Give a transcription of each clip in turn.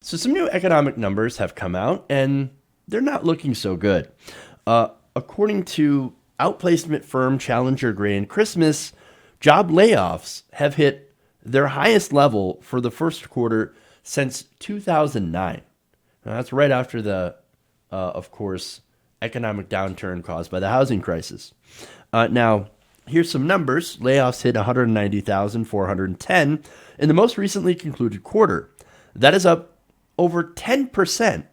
So some new economic numbers have come out, and they're not looking so good. According to outplacement firm Challenger Gray and Christmas, job layoffs have hit their highest level for the first quarter since 2009. Now, that's right after the, of course, economic downturn caused by the housing crisis. Now, here's some numbers. Layoffs hit 190,410 in the most recently concluded quarter. That is up over 10%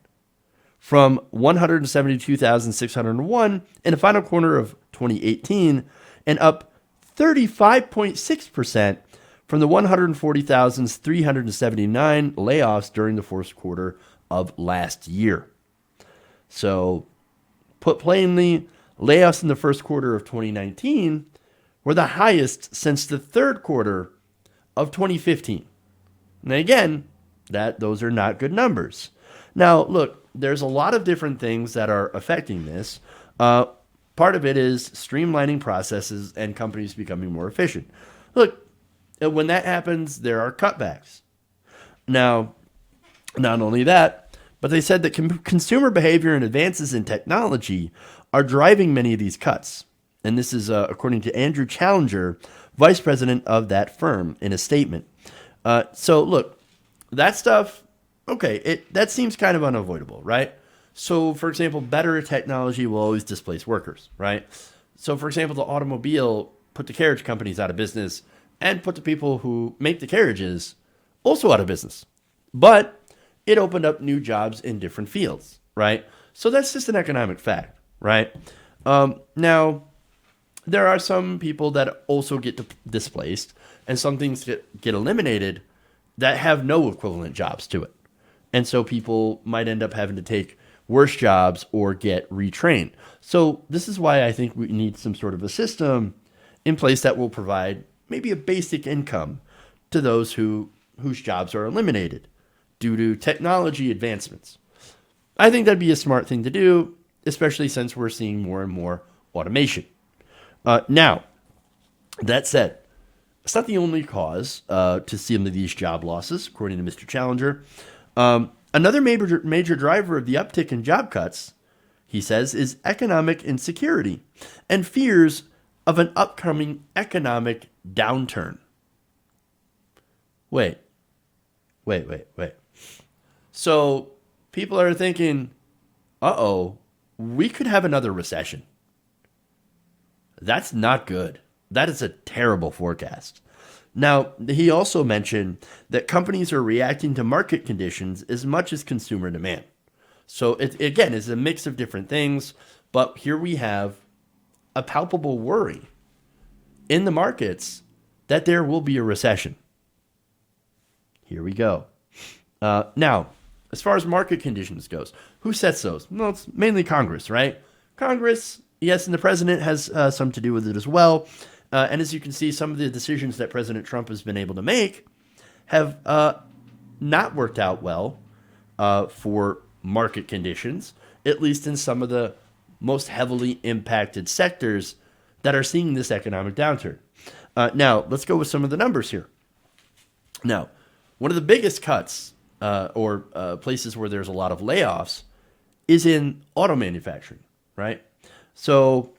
from 172,601 in the final quarter of 2018 and up 35.6% from the 140,379 layoffs during the first quarter of last year. So, put plainly, layoffs in the first quarter of 2019 were the highest since the third quarter of 2015. Now, again, those are not good numbers. Now, look, there's a lot of different things that are affecting this. Part of it is streamlining processes and companies becoming more efficient. Look, when that happens, there are cutbacks. Now, not only that, but they said that consumer behavior and advances in technology are driving many of these cuts. And this is according to Andrew Challenger, vice president of that firm, in a statement. So, look, that stuff, okay, that seems kind of unavoidable, right? So, for example, better technology will always displace workers, right? So, for example, the automobile put the carriage companies out of business and put the people who make the carriages also out of business. But it opened up new jobs in different fields, right? So that's just an economic fact, right? Now, there are some people that also get displaced and some things get eliminated that have no equivalent jobs to it. And so people might end up having to take worse jobs or get retrained. So this is why I think we need some sort of a system in place that will provide maybe a basic income to those whose jobs are eliminated due to technology advancements. I think that'd be a smart thing to do, especially since we're seeing more and more automation. Now, that said, it's not the only cause to some of these job losses, according to Mr. Challenger. Another major driver of the uptick in job cuts, he says, is economic insecurity and fears of an upcoming economic downturn. Wait. So people are thinking, we could have another recession. That's not good. That is a terrible forecast. Now, he also mentioned that companies are reacting to market conditions as much as consumer demand. So, again, it's a mix of different things, but here we have a palpable worry in the markets that there will be a recession. Here we go. Now, as far as market conditions goes, who sets those? Well, it's mainly Congress, right? Congress, yes, and the president has some to do with it as well. And as you can see, some of the decisions that President Trump has been able to make have not worked out well for market conditions, at least in some of the most heavily impacted sectors that are seeing this economic downturn. Now, let's go with some of the numbers here. Now, one of the biggest cuts or places where there's a lot of layoffs is in auto manufacturing, right? So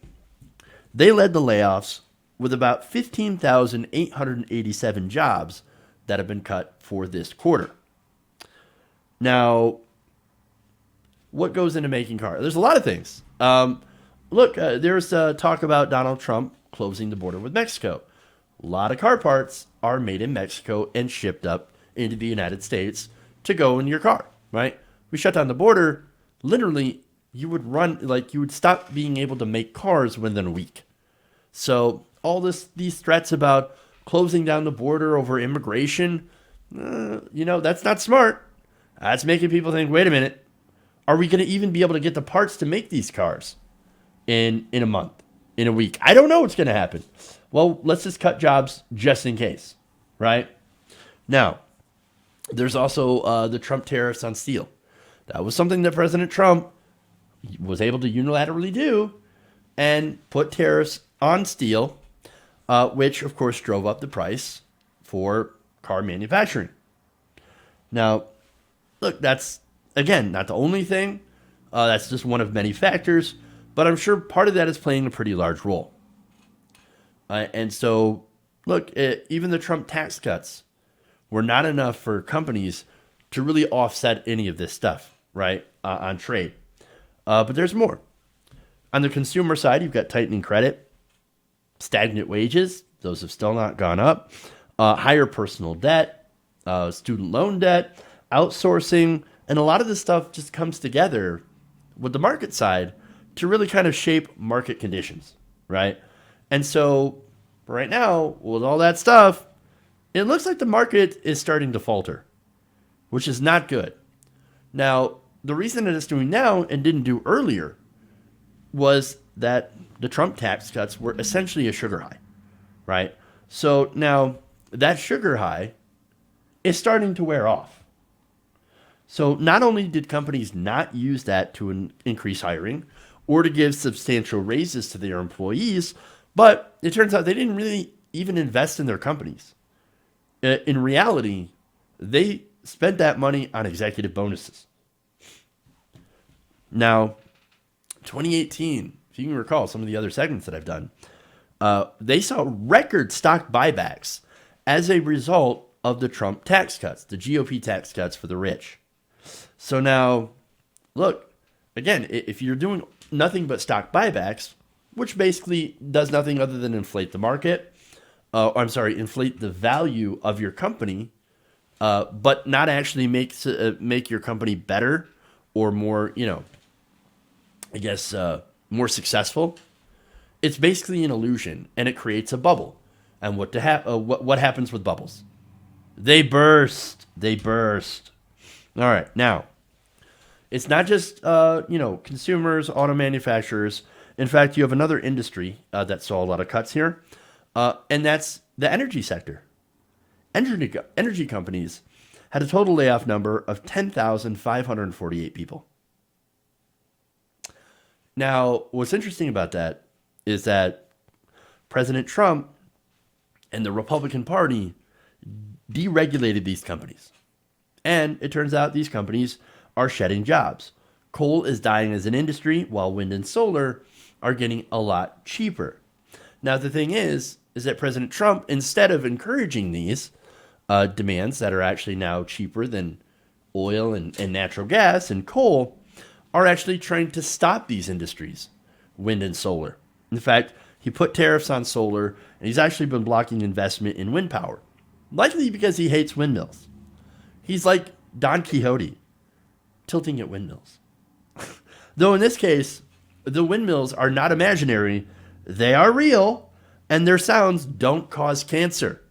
they led the layoffs with about 15,887 jobs that have been cut for this quarter. Now, what goes into making cars? There's a lot of things. There's talk about Donald Trump closing the border with Mexico. A lot of car parts are made in Mexico and shipped up into the United States to go in your car, right? We shut down the border. Literally, you would stop being able to make cars within a week. So all these threats about closing down the border over immigration, that's not smart. That's making people think, wait a minute, are we going to even be able to get the parts to make these cars in a month, in a week? I don't know what's going to happen. Well, let's just cut jobs just in case, right? Now, there's also the Trump tariffs on steel. That was something that President Trump was able to unilaterally do and put tariffs on steel, which, of course, drove up the price for car manufacturing. Now, look, that's, again, not the only thing. That's just one of many factors, but I'm sure part of that is playing a pretty large role. And so, look, even the Trump tax cuts were not enough for companies to really offset any of this stuff, right, on trade. But there's more. On the consumer side, you've got tightening credit, stagnant wages, those have still not gone up, higher personal debt, student loan debt, outsourcing, and a lot of this stuff just comes together with the market side to really kind of shape market conditions, right? And so right now, with all that stuff, it looks like the market is starting to falter, which is not good. Now, the reason that it's doing now and didn't do earlier was that the Trump tax cuts were essentially a sugar high, right? So now that sugar high is starting to wear off. So not only did companies not use that to increase hiring or to give substantial raises to their employees, but it turns out they didn't really even invest in their companies. In reality, they spent that money on executive bonuses. Now, 2018, if you can recall some of the other segments that I've done, they saw record stock buybacks as a result of the Trump tax cuts, the GOP tax cuts for the rich. So now, look, again, if you're doing nothing but stock buybacks, which basically does nothing other than inflate the market, inflate the value of your company, but not actually make your company better or more, more successful. It's basically an illusion, and it creates a bubble. And what happens with bubbles? They burst. All right, now, it's not just consumers, auto manufacturers. In fact, you have another industry that saw a lot of cuts here, and that's the energy sector. Energy companies had a total layoff number of 10,548 people. Now, what's interesting about that is that President Trump and the Republican Party deregulated these companies. And it turns out these companies are shedding jobs. Coal is dying as an industry, while wind and solar are getting a lot cheaper. Now, the thing is that President Trump, instead of encouraging these demands that are actually now cheaper than oil and natural gas and coal, are actually trying to stop these industries, wind and solar. In fact, he put tariffs on solar, and he's actually been blocking investment in wind power, likely because he hates windmills. He's like Don Quixote, tilting at windmills. Though in this case, the windmills are not imaginary, they are real, and their sounds don't cause cancer.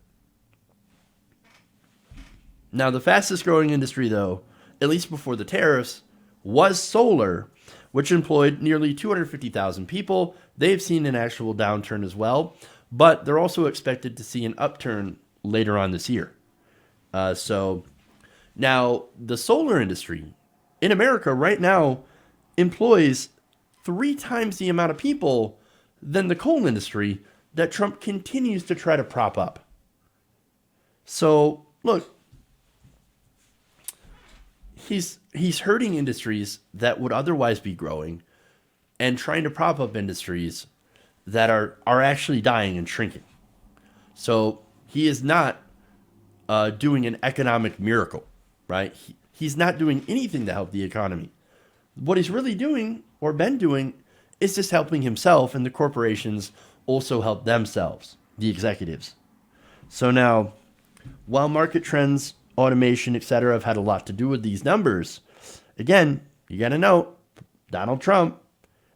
Now, the fastest growing industry, though, at least before the tariffs, was solar, which employed nearly 250,000 people. They've seen an actual downturn as well, but they're also expected to see an upturn later on this year. So now the solar industry in America right now employs 3 times the amount of people than the coal industry that Trump continues to try to prop up. So look, he's hurting industries that would otherwise be growing and trying to prop up industries that are actually dying and shrinking. So he is not doing an economic miracle, right? He's not doing anything to help the economy. What he's really doing, or been doing, is just helping himself, and the corporations also help themselves, the executives. So now, while market trends, automation, etc., have had a lot to do with these numbers, again, you got to note, Donald Trump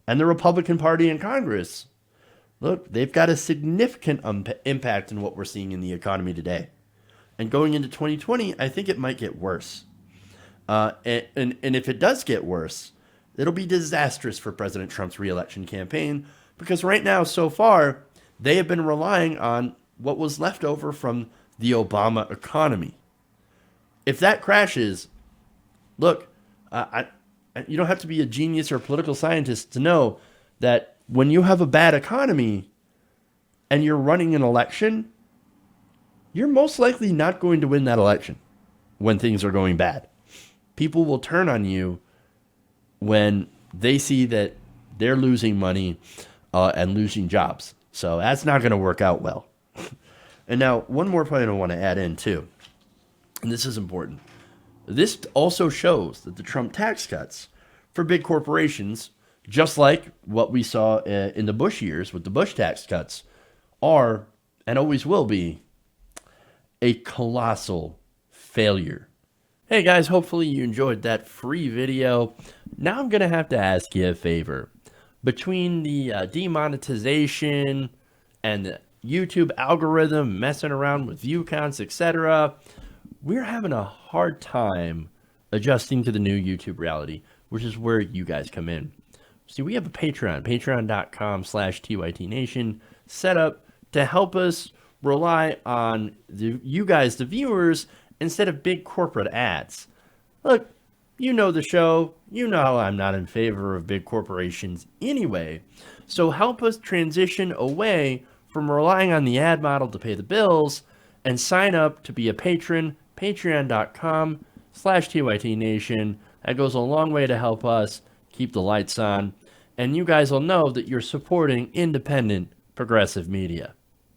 and the Republican Party in Congress, look, they've got a significant impact in what we're seeing in the economy today. And going into 2020, I think it might get worse. And if it does get worse, it'll be disastrous for President Trump's reelection campaign, because right now, so far, they have been relying on what was left over from the Obama economy. If that crashes, look, you don't have to be a genius or a political scientist to know that when you have a bad economy and you're running an election, you're most likely not going to win that election when things are going bad. People will turn on you when they see that they're losing money and losing jobs. So that's not going to work out well. And now, one more point I want to add in too, and this is important. This also shows that the Trump tax cuts for big corporations, just like what we saw in the Bush years with the Bush tax cuts, are and always will be a colossal failure. Hey guys, hopefully you enjoyed that free video. Now I'm going to have to ask you a favor. Between the demonetization and the YouTube algorithm messing around with view counts, etc., we're having a hard time adjusting to the new YouTube reality, which is where you guys come in. See, we have a Patreon, patreon.com/TYTNation, set up to help us rely on you guys, the viewers, instead of big corporate ads. Look, you know the show. You know I'm not in favor of big corporations anyway. So help us transition away from relying on the ad model to pay the bills and sign up to be a patron, patreon.com/TYTNation. That goes a long way to help us keep the lights on. And you guys will know that you're supporting independent progressive media.